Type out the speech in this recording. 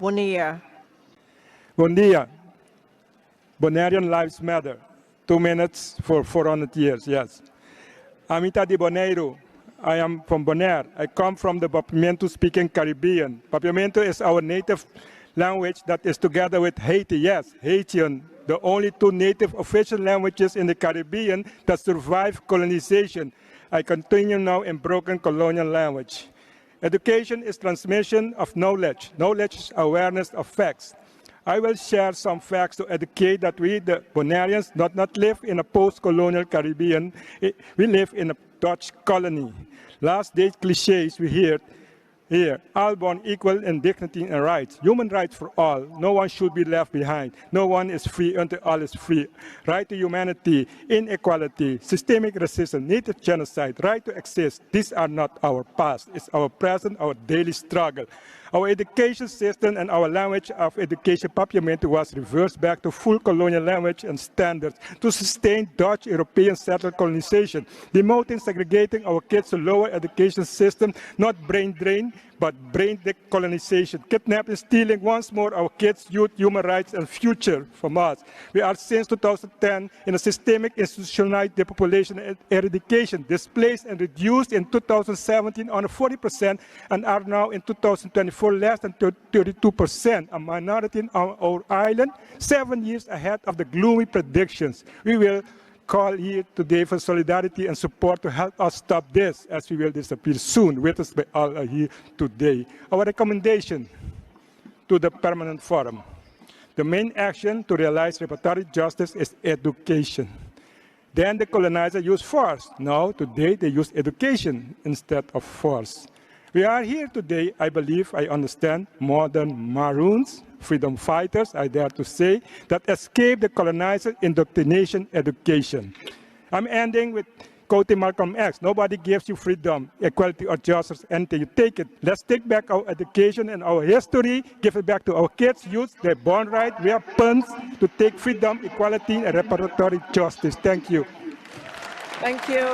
Bonaire. Bon dia. Bonairean lives matter. 2 minutes for 400 years, yes. Amita de Bonaire. I am from Bonaire. I come from the Papiamento-speaking Caribbean. Papiamento is our native language that is together with Haiti, yes, Haitian, the only 2 native official languages in the Caribbean that survive colonization. I continue now in broken colonial language. Education is transmission of knowledge. Knowledge is awareness of facts. I will share some facts to educate that we, the Bonaireans, not live in a post-colonial Caribbean. We live in a Dutch colony. Last day cliches we hear here, all born equal in dignity and rights. Human rights for all. No one should be left behind. No one is free until all is free. Right to humanity, inequality, systemic racism, native genocide, right to exist. These are not our past. It's our present, our daily struggle. Our education system and our language of education, Papiamento, was reversed back to full colonial language and standards to sustain Dutch European settled colonization, demoting, segregating our kids to lower education system, not brain drain, but brain decolonization, kidnapping, stealing once more our kids' youth, human rights, and future from us. We are since 2010 in a systemic institutionalized depopulation and eradication, displaced and reduced in 2017 on 40%, and are now in 2024 less than 32%, a minority on our island, 7 years ahead of the gloomy predictions. We will call here today for solidarity and support to help us stop this, as we will disappear soon. With us by all are here today. Our recommendation to the Permanent Forum. The main action to realize reparatory justice is education. Then the colonizer used force. Now, today, they use education instead of force. We are here today, I believe, I understand, modern Maroons, freedom fighters, I dare to say, that escaped the colonizer indoctrination education. I'm ending with quoting Malcolm X, nobody gives you freedom, equality, or justice until you take it. Let's take back our education and our history, give it back to our kids, youth, they're born right, we have weapons to take freedom, equality, and reparatory justice. Thank you. Thank you.